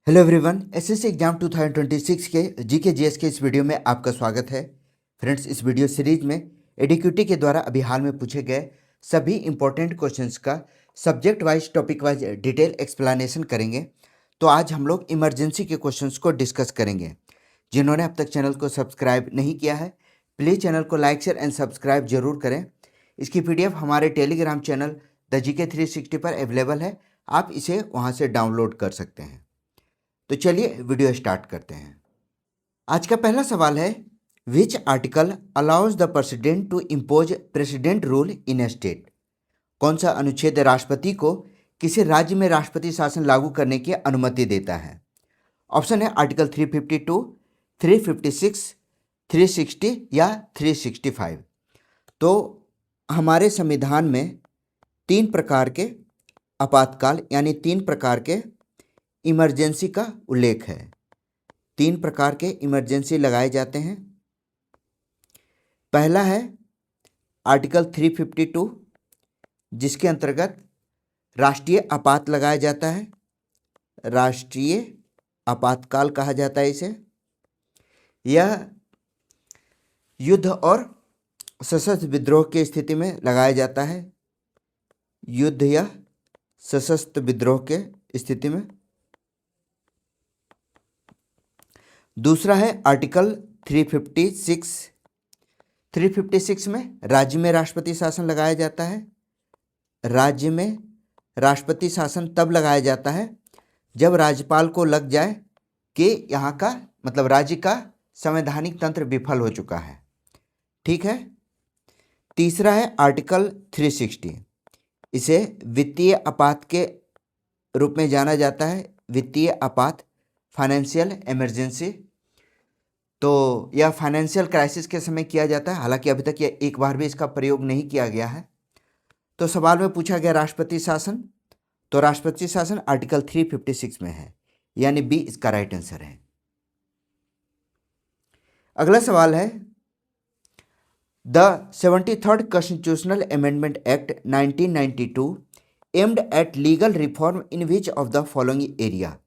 Hello everyone, SSC exam 2026 के GK GS के इस वीडियो में आपका स्वागत है। फ्रेंड्स, इस वीडियो सीरीज में एडीक्यूटी के द्वारा अभी हाल में पूछे गए सभी इंपॉर्टेंट क्वेश्चंस का subject wise topic wise detail explanation करेंगे। तो आज हम लोग इमरजेंसी के क्वेश्चंस को डिस्कस करेंगे। जिन्होंने अब तक चैनल को सब्सक्राइब नहीं किया है, प्लीज़ चैनल को लाइक शेयर एंड सब्सक्राइब जरूर करें। इसकी PDF हमारे टेलीग्राम चैनल द जीके 360 पर अवेलेबल है, आप इसे वहाँ से डाउनलोड कर सकते हैं। तो चलिए वीडियो स्टार्ट करते हैं। आज का पहला सवाल है, which article allows the president to impose president rule in a state. कौन सा अनुच्छेद राष्ट्रपति को किसी राज्य में राष्ट्रपति शासन लागू करने की अनुमति देता है? ऑप्शन है आर्टिकल 352, 356, 360 या 365। तो हमारे संविधान में 3 प्रकार के आपातकाल यानी 3 प्रकार के इमरजेंसी का उल्लेख है। 3 प्रकार के इमरजेंसी लगाए जाते हैं। पहला है आर्टिकल 352, जिसके अंतर्गत राष्ट्रीय आपात लगाया जाता है। राष्ट्रीय आपातकाल कहा जाता है इसे। यह युद्ध और सशस्त्र विद्रोह की स्थिति में लगाया जाता है। युद्ध या सशस्त्र विद्रोह के स्थिति में। दूसरा है आर्टिकल 356। 356 में राज्य में राष्ट्रपति शासन लगाया जाता है। राज्य में राष्ट्रपति शासन तब लगाया जाता है जब राज्यपाल को लग जाए कि यहाँ का मतलब राज्य का संवैधानिक तंत्र विफल हो चुका है। ठीक है। तीसरा है आर्टिकल 360। इसे वित्तीय आपात के रूप में जाना जाता है। वित्तीय आपात, फाइनेंशियल इमरजेंसी। तो यह फाइनेंशियल क्राइसिस के समय किया जाता है, हालांकि अभी तक यह एक बार भी इसका प्रयोग नहीं किया गया है। तो सवाल में पूछा गया राष्ट्रपति शासन, तो राष्ट्रपति शासन आर्टिकल 356 में है, यानी बी इसका राइट आंसर है। अगला सवाल है, the 73rd constitutional amendment act 1992 aimed at legal reform in which of the following area.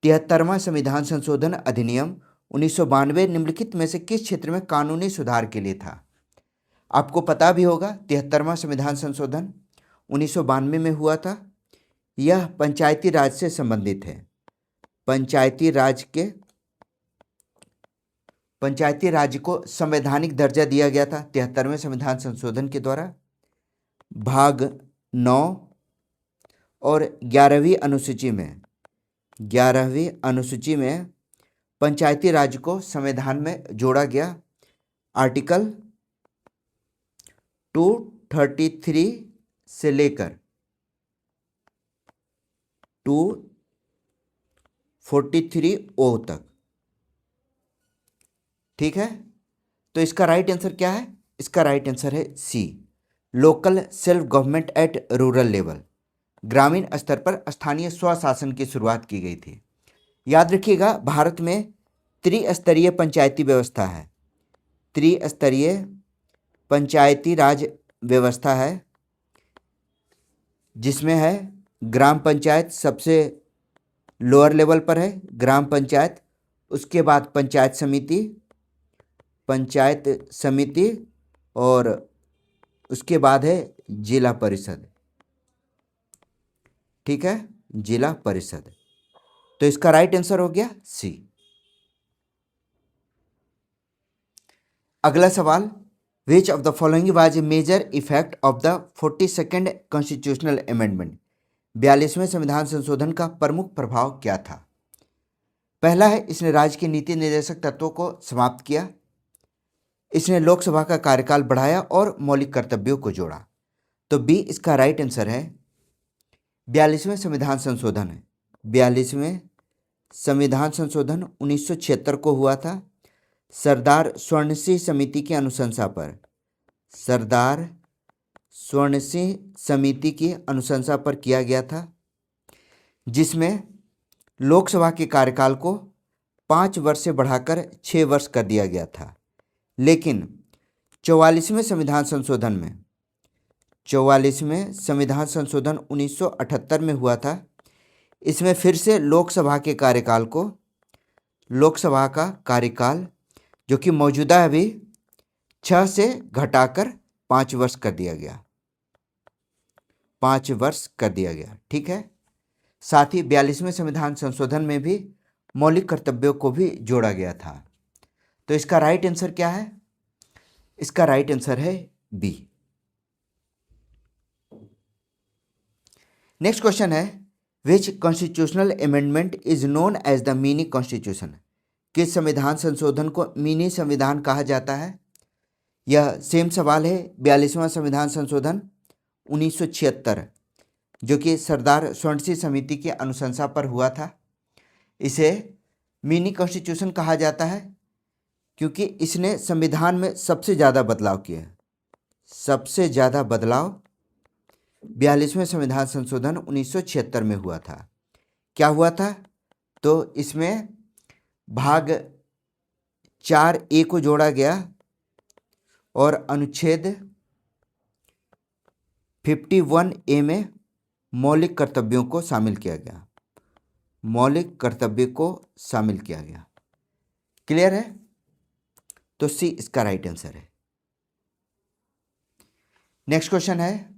73वां संविधान संशोधन अधिनियम 1992 निम्नलिखित में से किस क्षेत्र में कानूनी सुधार के लिए था? आपको पता भी होगा 73वां संविधान संशोधन 1992 में हुआ था। यह पंचायती राज से संबंधित है। पंचायती राज को संवैधानिक दर्जा दिया गया था 73वें संविधान संशोधन के द्वारा। भाग 9 और 11वीं अनुसूची में पंचायती राज को संविधान में जोड़ा गया। आर्टिकल 233 से लेकर 243O तक। ठीक है। तो इसका राइट आंसर क्या है? इसका राइट आंसर है C, local self government at rural level. ग्रामीण स्तर पर स्थानीय स्वशासन की शुरुआत की गई थी। याद रखिएगा, भारत में त्रिस्तरीय पंचायती व्यवस्था है। त्रिस्तरीय पंचायती राज व्यवस्था है, जिसमें है ग्राम पंचायत सबसे लोअर लेवल पर है, ग्राम पंचायत। उसके बाद पंचायत समिति और उसके बाद है जिला परिषद। ठीक है, जिला परिषद। तो इसका राइट आंसर हो गया सी। अगला सवाल, which of the following was a major effect of the 42nd constitutional amendment. 42वें संविधान संशोधन का प्रमुख प्रभाव क्या था? पहला है, इसने राज्य के नीति निर्देशक तत्वों को समाप्त किया। इसने लोकसभा का कार्यकाल बढ़ाया और मौलिक कर्तव्यों को जोड़ा। तो बी इसका राइट आंसर है। 42वें संविधान संशोधन है। 42वें संविधान संशोधन 1976 को हुआ था। सरदार स्वर्ण सिंह समिति की अनुशंसा पर, सरदार स्वर्ण सिंह समिति की अनुशंसा पर किया गया था, जिसमें लोकसभा के कार्यकाल को 5 वर्ष से बढ़ाकर 6 वर्ष कर दिया गया था। लेकिन 44वें संविधान संशोधन 1978 में हुआ था। इसमें फिर से लोकसभा का कार्यकाल जो कि मौजूदा अभी 6 से घटाकर 5 वर्ष कर दिया गया, 5 वर्ष कर दिया गया। ठीक है। साथ ही 42वें संविधान संशोधन में भी मौलिक कर्तव्यों को भी जोड़ा गया था। तो इसका राइट आंसर क्या है? इसका राइट आंसर है बी। नेक्स्ट क्वेश्चन है, which constitutional amendment is known as the mini constitution? किस संविधान संशोधन को मिनी संविधान कहा जाता है? यह सेम सवाल है 42वां संविधान संशोधन 1976 जो कि सरदार स्वर्ण सिंह समिति की अनुशंसा पर हुआ था। इसे मिनी कॉन्स्टिट्यूशन कहा जाता है क्योंकि इसने संविधान में सबसे ज़्यादा बदलाव किए। सबसे ज़्यादा बदलाव 42वें संविधान संशोधन 1976 में हुआ था। क्या हुआ था? तो इसमें भाग 4A को जोड़ा गया और अनुच्छेद 51A में मौलिक कर्तव्यों को शामिल किया गया। मौलिक कर्तव्य को शामिल किया गया। क्लियर है? तो सी इसका राइट आंसर है। नेक्स्ट क्वेश्चन है,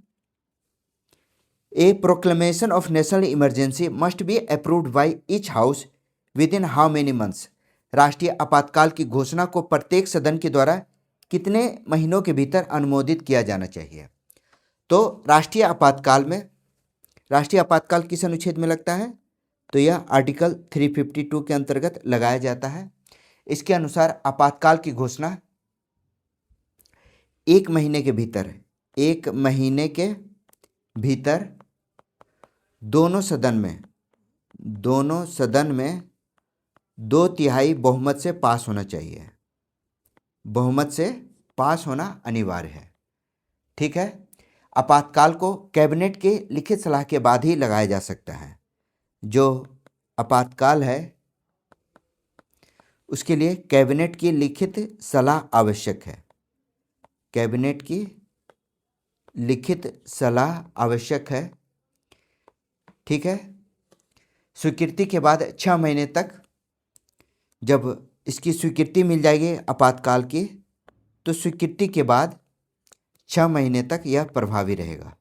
a proclamation of national emergency must be approved by each house within how many months? राष्ट्रीय आपातकाल की घोषणा को प्रत्येक सदन के द्वारा कितने महीनों के भीतर अनुमोदित किया जाना चाहिए? तो राष्ट्रीय आपातकाल किस अनुच्छेद में लगता है? तो यह आर्टिकल 352 के अंतर्गत लगाया जाता है। इसके अनुसार आपातकाल की घोषणा 1 महीने के भीतर दोनों सदन में 2/3 बहुमत से पास होना चाहिए। बहुमत से पास होना अनिवार्य है। ठीक है। आपातकाल को कैबिनेट के लिखित सलाह के बाद ही लगाया जा सकता है। जो आपातकाल है उसके लिए कैबिनेट की लिखित सलाह आवश्यक है। कैबिनेट की लिखित सलाह आवश्यक है। ठीक है। स्वीकृति के बाद 6 महीने तक, जब इसकी स्वीकृति मिल जाएगी आपातकाल की, तो स्वीकृति के बाद 6 महीने तक यह प्रभावी रहेगा।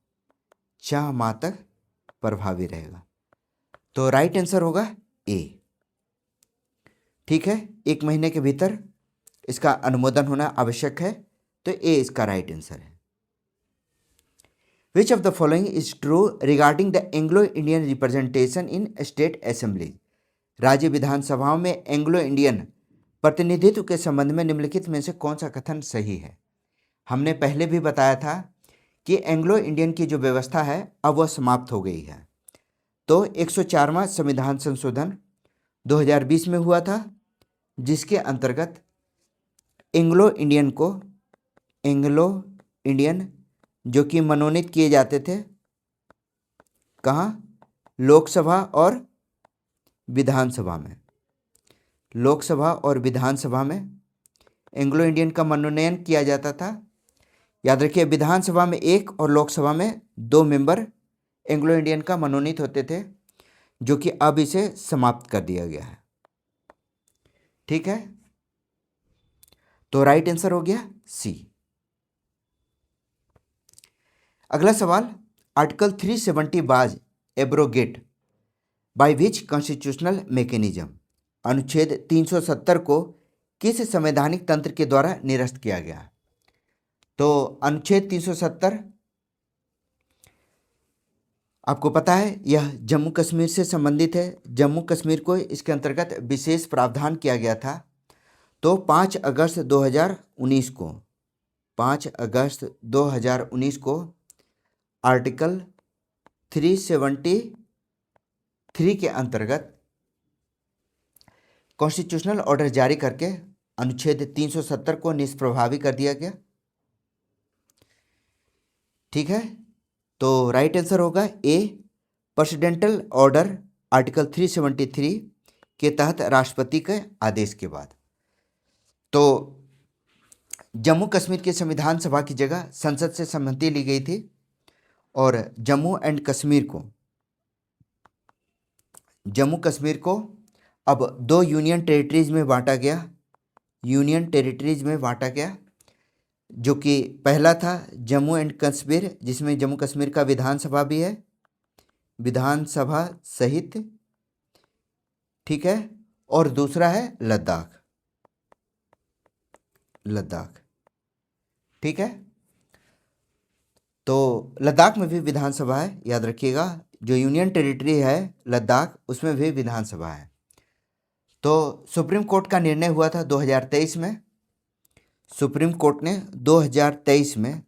6 माह तक प्रभावी रहेगा। तो राइट आंसर होगा ए। ठीक है। 1 महीने के भीतर इसका अनुमोदन होना आवश्यक है, तो ए इसका राइट आंसर है। Which of the following is true regarding the Anglo-Indian representation in state assembly? राज्य विधानसभाओं में एंग्लो इंडियन प्रतिनिधित्व के संबंध में निम्नलिखित में से कौन सा कथन सही है? हमने पहले भी बताया था कि एंग्लो इंडियन की जो व्यवस्था है अब वह समाप्त हो गई है। तो 104वां संविधान संशोधन 2020 में हुआ था, जिसके अंतर्गत एंग्लो इंडियन जो कि मनोनीत किए जाते थे, कहाँ? लोकसभा और विधानसभा में। लोकसभा और विधानसभा में एंग्लो इंडियन का मनोनयन किया जाता था। याद रखिए, विधानसभा में 1 और लोकसभा में 2 मेंबर एंग्लो इंडियन का मनोनीत होते थे, जो कि अब इसे समाप्त कर दिया गया है। ठीक है। तो राइट आंसर हो गया सी। अगला सवाल, article 370 was abrogate by which constitutional mechanism? अनुच्छेद 370 को किस संवैधानिक तंत्र के द्वारा निरस्त किया गया? तो अनुच्छेद 370 आपको पता है यह जम्मू कश्मीर से संबंधित है। जम्मू कश्मीर को इसके अंतर्गत विशेष प्रावधान किया गया था। तो 5 अगस्त 2019 को आर्टिकल 373 के अंतर्गत कॉन्स्टिट्यूशनल ऑर्डर जारी करके अनुच्छेद 370 को निष्प्रभावी कर दिया गया। ठीक है। तो राइट आंसर होगा ए, प्रेसिडेंटल ऑर्डर आर्टिकल 373 के तहत राष्ट्रपति के आदेश के बाद। तो जम्मू कश्मीर के संविधान सभा की जगह संसद से सहमति ली गई थी और जम्मू एंड कश्मीर को जम्मू कश्मीर को अब 2 यूनियन टेरिटरीज में बांटा गया, यूनियन टेरिटरीज में बांटा गया, जो कि पहला था जम्मू एंड कश्मीर, जिसमें जम्मू कश्मीर का विधानसभा भी है, विधानसभा सहित, ठीक है, और दूसरा है लद्दाख, लद्दाख, ठीक है। तो लद्दाख में भी विधानसभा है, याद रखिएगा, जो यूनियन टेरिटरी है लद्दाख उसमें भी विधानसभा है। तो सुप्रीम कोर्ट का निर्णय हुआ था 2023 में, सुप्रीम कोर्ट ने 2023 में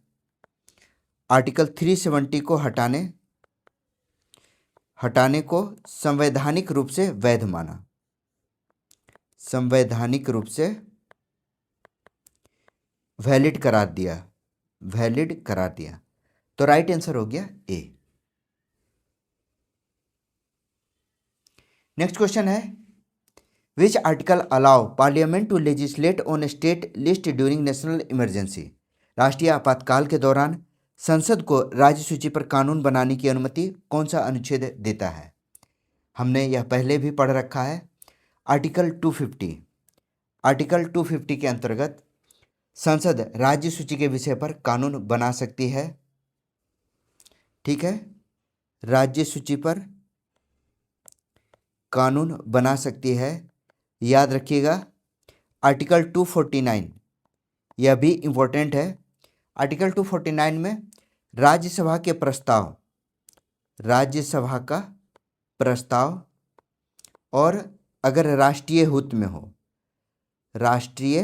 आर्टिकल 370 को हटाने को संवैधानिक रूप से वैध माना, संवैधानिक रूप से वैलिड करार दिया, वैलिड करार दिया। तो राइट आंसर हो गया ए। नेक्स्ट क्वेश्चन है, which article allow parliament to legislate on state list during national emergency. राष्ट्रीय आपातकाल के दौरान संसद को राज्य सूची पर कानून बनाने की अनुमति कौन सा अनुच्छेद देता है? हमने यह पहले भी पढ़ रखा है। आर्टिकल 250, आर्टिकल 250 के अंतर्गत संसद राज्य सूची के विषय पर कानून बना सकती है, ठीक है, राज्य सूची पर कानून बना सकती है। याद रखिएगा आर्टिकल 249, यह भी इम्पोर्टेंट है। आर्टिकल 249 में राज्यसभा के प्रस्ताव, राज्यसभा का प्रस्ताव, और अगर राष्ट्रीय हित में हो, राष्ट्रीय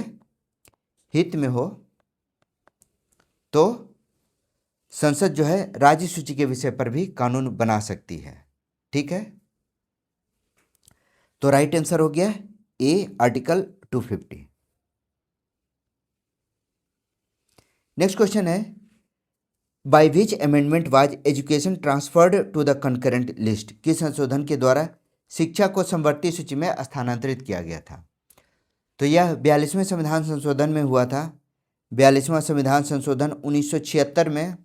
हित में हो, तो संसद जो है राज्य सूची के विषय पर भी कानून बना सकती है, ठीक है। तो राइट आंसर हो गया ए, आर्टिकल 250। नेक्स्ट क्वेश्चन है, by which amendment was education transferred to the concurrent list. किस संशोधन के द्वारा शिक्षा को समवर्ती सूची में स्थानांतरित किया गया था? तो यह 42वें संविधान संशोधन में हुआ था। 42वां संविधान संशोधन 1976 में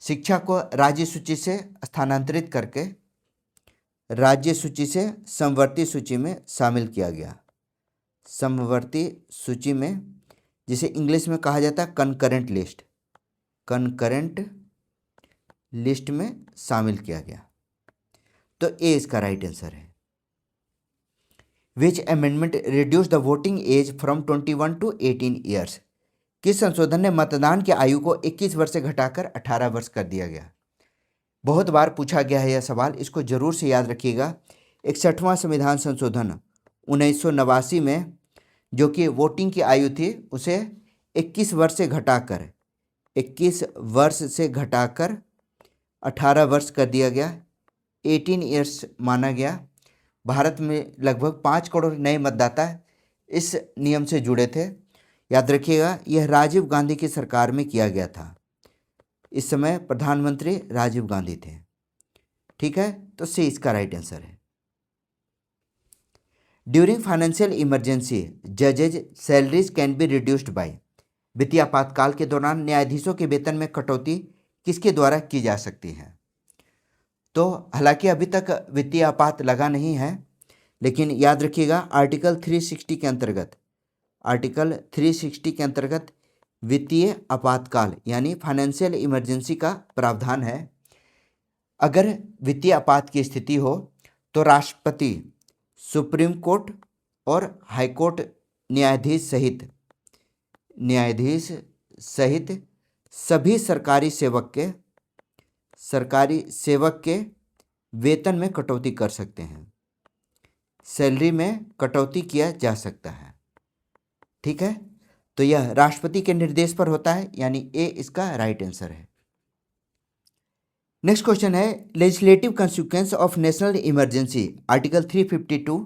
शिक्षा को राज्य सूची से स्थानांतरित करके राज्य सूची से समवर्ती सूची में शामिल किया गया, समवर्ती सूची में, जिसे इंग्लिश में कहा जाता है कनकरेंट लिस्ट, कनकरेंट लिस्ट में शामिल किया गया। तो ए इसका राइट आंसर है। Which amendment reduce the voting age from 21 to 18 years. किस संशोधन ने मतदान की आयु को 21 वर्ष से घटाकर 18 वर्ष कर दिया गया? बहुत बार पूछा गया है यह सवाल, इसको जरूर से याद रखिएगा। 61वां संविधान संशोधन 1989 में जो कि वोटिंग की आयु थी उसे 21 वर्ष से घटाकर 18 वर्ष कर दिया गया, 18 ईयर्स माना गया। भारत में लगभग 5 करोड़ नए मतदाता इस नियम से जुड़े थे। याद रखिएगा यह राजीव गांधी की सरकार में किया गया था, इस समय प्रधानमंत्री राजीव गांधी थे, ठीक है। तो सी इसका राइट आंसर है। ड्यूरिंग फाइनेंशियल इमरजेंसी जजेज salaries can be reduced by. वित्तीय आपातकाल के दौरान न्यायाधीशों के वेतन में कटौती किसके द्वारा की जा सकती है? तो हालांकि अभी तक वित्तीय आपात लगा नहीं है, लेकिन याद रखिएगा आर्टिकल 360 के अंतर्गत, आर्टिकल 360 के अंतर्गत वित्तीय आपातकाल यानी फाइनेंशियल इमरजेंसी का प्रावधान है। अगर वित्तीय आपात की स्थिति हो तो राष्ट्रपति, सुप्रीम कोर्ट और हाईकोर्ट न्यायाधीश सहित सभी सरकारी सेवक के वेतन में कटौती कर सकते हैं, सैलरी में कटौती किया जा सकता है, ठीक है। तो यह राष्ट्रपति के निर्देश पर होता है, यानी ए इसका राइट आंसर है। नेक्स्ट क्वेश्चन है, legislative consequence of national emergency, article 352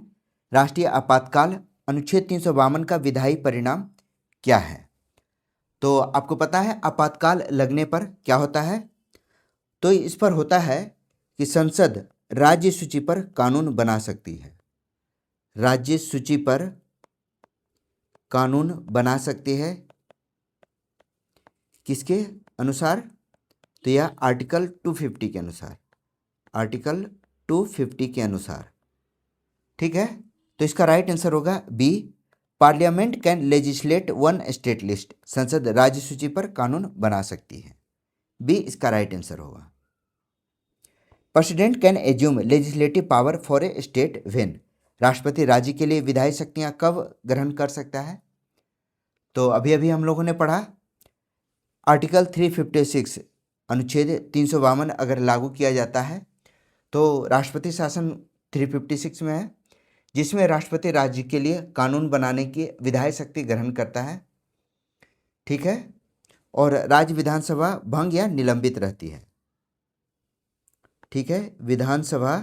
राष्ट्रीय आपातकाल अनुच्छेद 352 का विधायी परिणाम क्या है? तो आपको पता है आपातकाल लगने पर क्या होता है? तो इस पर होता है कि संसद राज्य सूची पर कानून बना सकती है, राज्य सूची पर कानून बना सकती है, किसके अनुसार? तो यह आर्टिकल 250 के अनुसार, आर्टिकल 250 के अनुसार, ठीक है, तो इसका राइट आंसर होगा B, parliament can legislate on state list, संसद राज्य सूची पर कानून बना सकती है। बी इसका राइट आंसर होगा। President can assume legislative power for a state when, राष्ट्रपति राज्य के लिए विधायी शक्तियां कब ग्रहण कर सकता है? तो अभी अभी हम लोगों ने पढ़ा आर्टिकल 356 अनुच्छेद 352 अगर लागू किया जाता है तो राष्ट्रपति शासन 356 में है, जिसमें राष्ट्रपति राज्य के लिए कानून बनाने की विधायी शक्ति ग्रहण करता है। ठीक है, और राज्य विधानसभा भंग या निलंबित रहती है। ठीक है, विधानसभा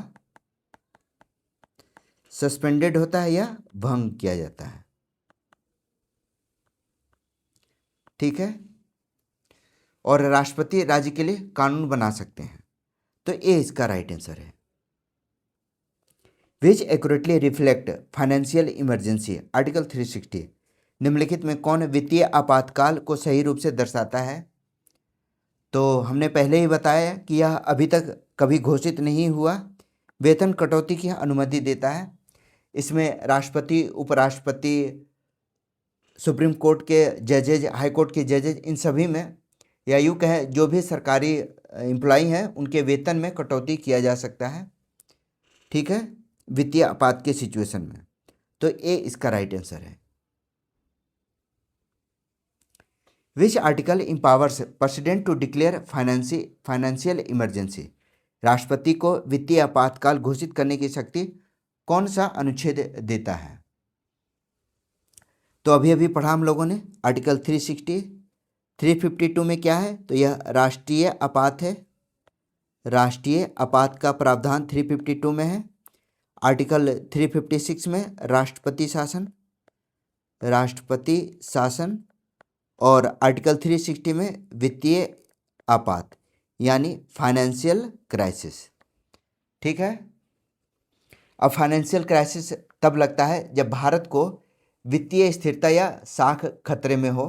सस्पेंडेड होता है या भंग किया जाता है। ठीक है, और राष्ट्रपति राज्य के लिए कानून बना सकते हैं। तो ए इसका राइट आंसर है। Which accurately reflect financial emergency, article 360 निम्नलिखित में कौन वित्तीय आपातकाल को सही रूप से दर्शाता है? तो हमने पहले ही बताया कि यह अभी तक कभी घोषित नहीं हुआ, वेतन कटौती की अनुमति देता है। इसमें राष्ट्रपति, उपराष्ट्रपति, सुप्रीम कोर्ट के जजेज, हाई कोर्ट के जजेज, इन सभी में, या यूँ कहें जो भी सरकारी एम्प्लॉई हैं उनके वेतन में कटौती किया जा सकता है। ठीक है, वित्तीय आपात के सिचुएशन में। तो ए इसका राइट आंसर है। Which article empowers president to declare financial emergency, राष्ट्रपति को वित्तीय आपातकाल घोषित करने की शक्ति कौन सा अनुच्छेद देता है? तो अभी अभी पढ़ा हम लोगों ने आर्टिकल 360। 352 में क्या है? तो यह राष्ट्रीय आपात है। राष्ट्रीय आपात का प्रावधान 352 में है। आर्टिकल 356 में राष्ट्रपति शासन, राष्ट्रपति शासन, और आर्टिकल 360 में वित्तीय आपात यानी फाइनेंशियल क्राइसिस। ठीक है, अब फाइनेंशियल क्राइसिस तब लगता है जब भारत को वित्तीय स्थिरता या साख खतरे में हो,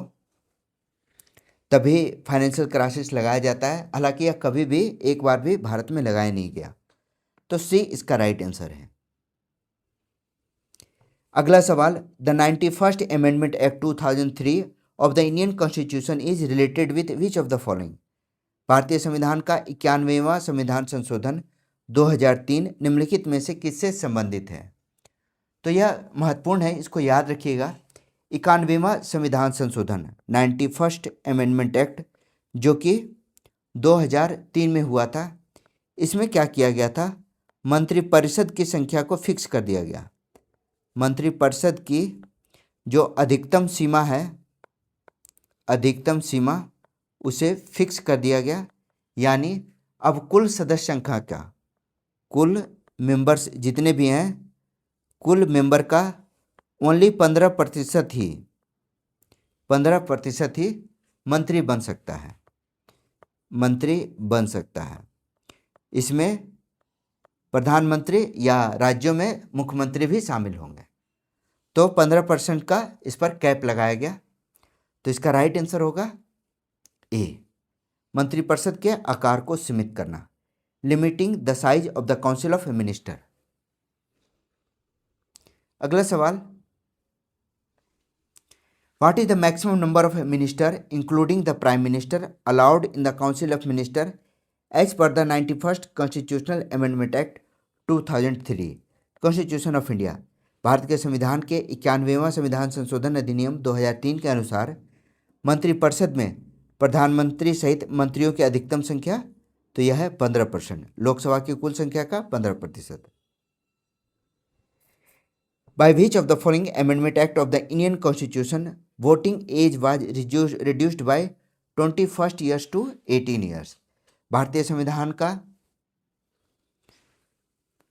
तभी फाइनेंशियल क्राइसिस लगाया जाता है। हालांकि यह कभी भी एक बार भी भारत में लगाया नहीं गया। तो सी इसका राइट आंसर है। अगला सवाल, the 91st amendment act 2003 of the Indian constitution is related with which of the following, भारतीय संविधान का 91वां संविधान संशोधन 2003 निम्नलिखित में से किससे संबंधित है? तो यह महत्वपूर्ण है, इसको याद रखिएगा। 91वां संविधान संशोधन 91st अमेंडमेंट एक्ट जो कि 2003 में हुआ था, इसमें क्या किया गया था? मंत्रिपरिषद की संख्या को फिक्स कर दिया गया। मंत्रिपरिषद की जो अधिकतम सीमा है, अधिकतम सीमा उसे फिक्स कर दिया गया। यानी अब कुल सदस्य संख्या का, कुल मेंबर्स जितने भी हैं, कुल मेंबर का ओनली 15% ही 15% ही मंत्री बन सकता है, मंत्री बन सकता है। इसमें प्रधानमंत्री या राज्यों में मुख्यमंत्री भी शामिल होंगे। तो 15% का इस पर कैप लगाया गया। तो इसका राइट आंसर होगा ए, मंत्रिपरिषद के आकार को सीमित करना, limiting the size of the council of minister. अगला सवाल, what is the maximum number of minister including the prime minister allowed in the council of minister as per the 91st constitutional amendment act 2003 constitution of India, भारत के संविधान के 91वां संविधान संशोधन अधिनियम 2003 के अनुसार मंत्रिपरिषद में प्रधानमंत्री सहित मंत्रियों की अधिकतम संख्या, तो यह है 15%, लोकसभा की कुल संख्या का 15%। By which of the following amendment act of the Indian constitution voting age was reduced by 21 years to 18 years, भारतीय संविधान का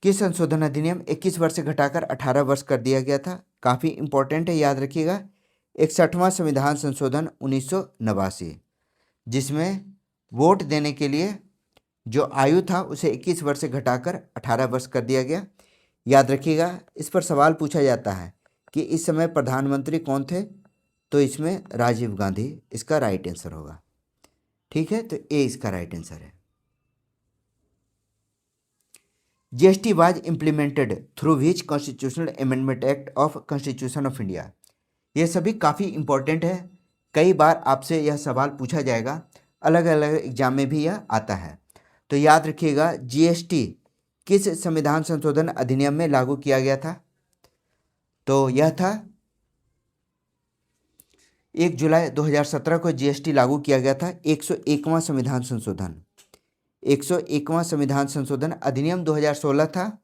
किस संशोधन अधिनियम 21 वर्ष से घटाकर 18 वर्ष कर दिया गया था? काफ़ी इंपॉर्टेंट है, याद रखिएगा। 61वां संविधान संशोधन 1989, जिसमें वोट देने के लिए जो आयु था उसे 21 वर्ष से घटाकर 18 वर्ष कर दिया गया। याद रखिएगा, इस पर सवाल पूछा जाता है कि इस समय प्रधानमंत्री कौन थे? तो इसमें राजीव गांधी इसका राइट आंसर होगा। ठीक है, तो ए इसका राइट आंसर है। GST was implemented through which constitutional amendment act of constitution of India. ये सभी काफ़ी इंपॉर्टेंट है, कई बार आपसे यह सवाल पूछा जाएगा, अलग अलग एग्जाम में भी यह आता है। तो याद रखिएगा, जीएसटी किस संविधान संशोधन अधिनियम में लागू किया गया था? तो यह था 1 जुलाई 2017 को जीएसटी लागू किया गया था। 101वां संविधान संशोधन, 101वां संविधान संशोधन अधिनियम 2016 था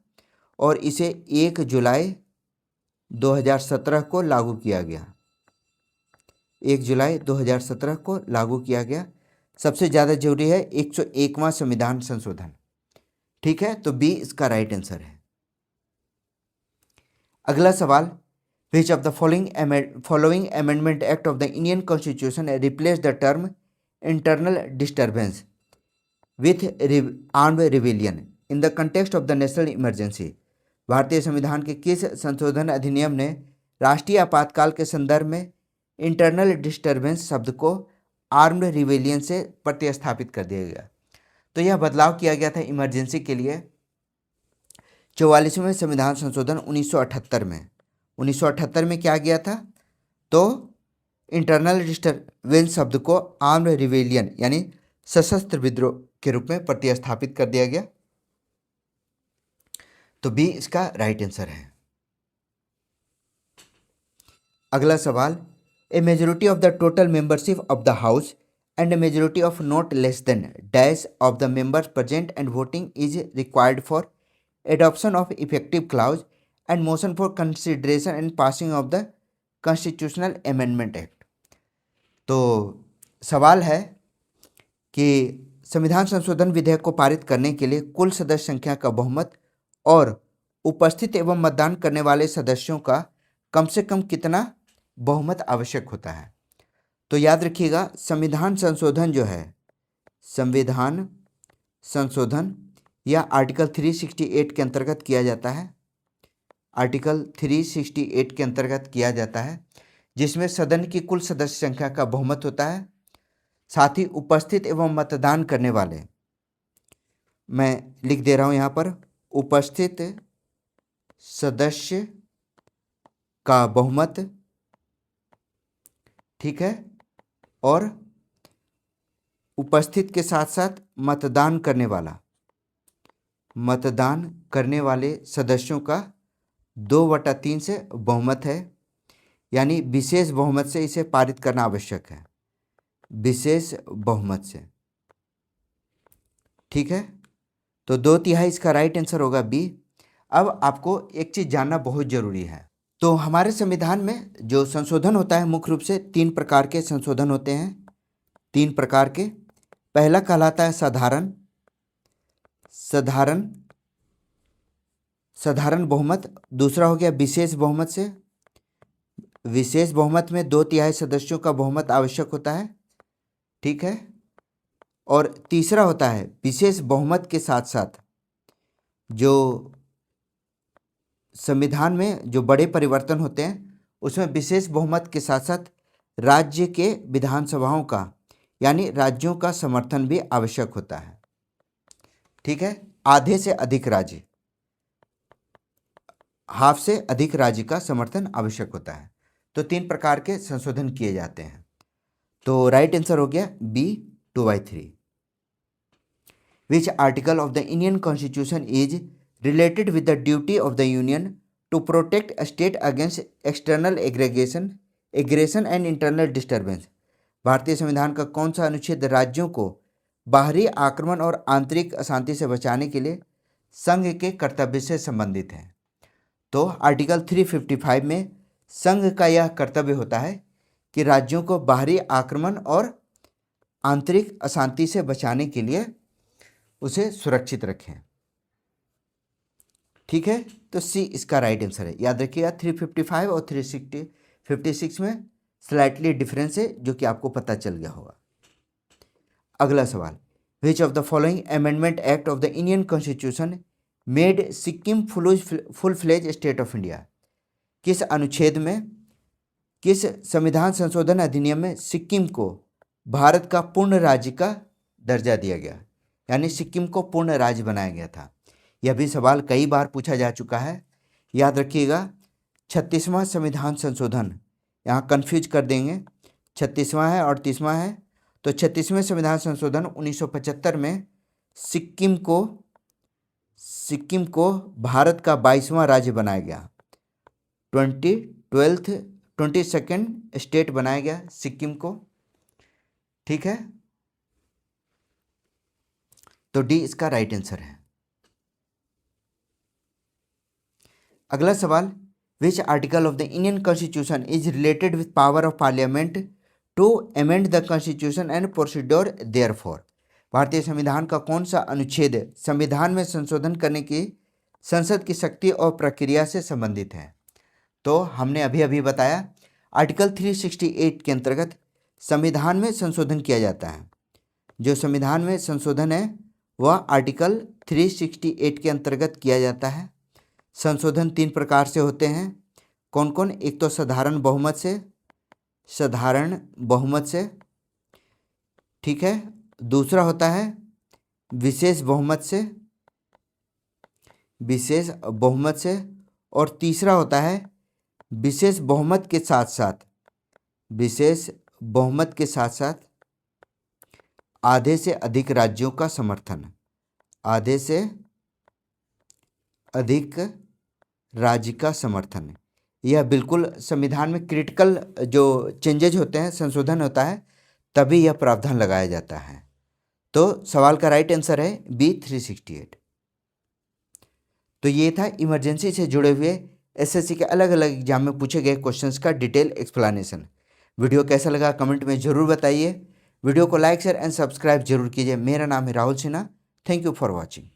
और इसे 1 जुलाई 2017 को लागू किया गया। 1 जुलाई 2017 को लागू किया गया। सबसे ज़्यादा जरूरी है 101वां संविधान संशोधन। ठीक है, तो बी इसका राइट आंसर है। अगला सवाल, which of the following amendment act of the Indian constitution replace the term internal disturbance with armed rebellion in the context of the national emergency? भारतीय संविधान के किस संशोधन अधिनियम ने राष्ट्रीय आपातकाल के संदर्भ में इंटरनल डिस्टर्बेंस शब्द को आर्म्ड रिबेलियन से प्रतिस्थापित कर दिया गया? तो यह बदलाव किया गया था इमरजेंसी के लिए 44वें संविधान संशोधन 1978 में। 1978 में क्या गया था? तो इंटरनल डिस्टर्बेंस शब्द को आर्म्ड रिबेलियन यानी सशस्त्र विद्रोह के रूप में प्रतिस्थापित कर दिया गया। तो बी इसका राइट आंसर है। अगला सवाल, ए majority of the total membership of the house and a majority of not less than dash of the members present and voting is required for adoption of effective clause and motion for consideration and passing of the constitutional amendment act। तो सवाल है कि संविधान संशोधन विधेयक को पारित करने के लिए कुल सदस्य संख्या का बहुमत और उपस्थित एवं मतदान करने वाले सदस्यों का कम से कम कितना बहुमत आवश्यक होता है? तो याद रखिएगा, संविधान संशोधन जो है, संविधान संशोधन यह आर्टिकल 368 के अंतर्गत किया जाता है। आर्टिकल 368 के अंतर्गत किया जाता है, जिसमें सदन की कुल सदस्य संख्या का बहुमत होता है, साथ ही उपस्थित एवं मतदान करने वाले, मैं लिख दे रहा हूं यहाँ पर, उपस्थित सदस्य का बहुमत, ठीक है, और उपस्थित के साथ साथ मतदान करने वाले सदस्यों का 2/3 से बहुमत है, यानी विशेष बहुमत से इसे पारित करना आवश्यक है, विशेष बहुमत से। ठीक है, तो 2/3 इसका राइट आंसर होगा बी। अब आपको एक चीज़ जानना बहुत जरूरी है। तो हमारे संविधान में जो संशोधन होता है, मुख्य रूप से 3 प्रकार के संशोधन होते हैं, 3 प्रकार के। पहला कहलाता है साधारण बहुमत। दूसरा हो गया विशेष बहुमत से, विशेष बहुमत में 2/3 सदस्यों का बहुमत आवश्यक होता है। ठीक है, और तीसरा होता है विशेष बहुमत के साथ साथ जो संविधान में जो बड़े परिवर्तन होते हैं, उसमें विशेष बहुमत के साथ साथ राज्य के विधानसभाओं का, यानी राज्यों का समर्थन भी आवश्यक होता है। ठीक है, आधे से अधिक राज्य, हाफ से अधिक राज्य का समर्थन आवश्यक होता है। तो 3 प्रकार के संशोधन किए जाते हैं। तो राइट आंसर हो गया B 2/3। Which article of the Indian constitution is related with the duty of the union to protect a state against external aggression and internal disturbance? भारतीय संविधान का कौन सा अनुच्छेद राज्यों को बाहरी आक्रमण और आंतरिक अशांति से बचाने के लिए संघ के कर्तव्य से संबंधित है? तो आर्टिकल 355 में संघ का यह कर्तव्य होता है कि राज्यों को बाहरी आक्रमण और आंतरिक अशांति से बचाने के लिए उसे सुरक्षित रखें। ठीक है, तो सी इसका राइट आंसर है। याद रखिएगा 355 और 356 में स्लाइटली डिफरेंस है, जो कि आपको पता चल गया होगा। अगला सवाल, which of the following amendment act of the Indian constitution made Sikkim full fledge state of India? किस अनुच्छेद में, किस संविधान संशोधन अधिनियम में सिक्किम को भारत का पूर्ण राज्य का दर्जा दिया गया, यानी सिक्किम को पूर्ण राज्य बनाया गया था? यह भी सवाल कई बार पूछा जा चुका है। याद रखिएगा 36वां संविधान संशोधन, यहाँ कन्फ्यूज कर देंगे, 36वां है और 30वां है। तो 36वें संविधान संशोधन 1975 में सिक्किम को भारत का 22वां राज्य बनाया गया। 22nd स्टेट बनाया गया सिक्किम को। ठीक है, तो डी इसका राइट आंसर है। अगला सवाल, which article of the Indian constitution is related with power of parliament to amend the constitution and procedure therefor. भारतीय संविधान का कौन सा अनुच्छेद संविधान में संशोधन करने की संसद की शक्ति और प्रक्रिया से संबंधित है? तो हमने अभी अभी बताया आर्टिकल 368 के अंतर्गत संविधान में संशोधन किया जाता है। जो संविधान में संशोधन है वह आर्टिकल 368 के अंतर्गत किया जाता है। संशोधन 3 प्रकार से होते हैं। कौन कौन? एक तो साधारण बहुमत से, ठीक है। दूसरा होता है विशेष बहुमत से, और तीसरा होता है विशेष बहुमत के साथ आधे से अधिक राज्यों का समर्थन, आधे से अधिक राज्य का समर्थन। यह बिल्कुल संविधान में क्रिटिकल जो चेंजेज होते हैं, संशोधन होता है, तभी यह प्रावधान लगाया जाता है। तो सवाल का राइट आंसर है बी 368। तो ये था इमरजेंसी से जुड़े हुए एसएससी के अलग अलग एग्जाम में पूछे गए क्वेश्चंस का डिटेल एक्सप्लेनेशन। वीडियो कैसा लगा कमेंट में ज़रूर बताइए। वीडियो को लाइक शेयर एंड सब्सक्राइब जरूर कीजिए। मेरा नाम है Rahul Sinha. Thank you for watching.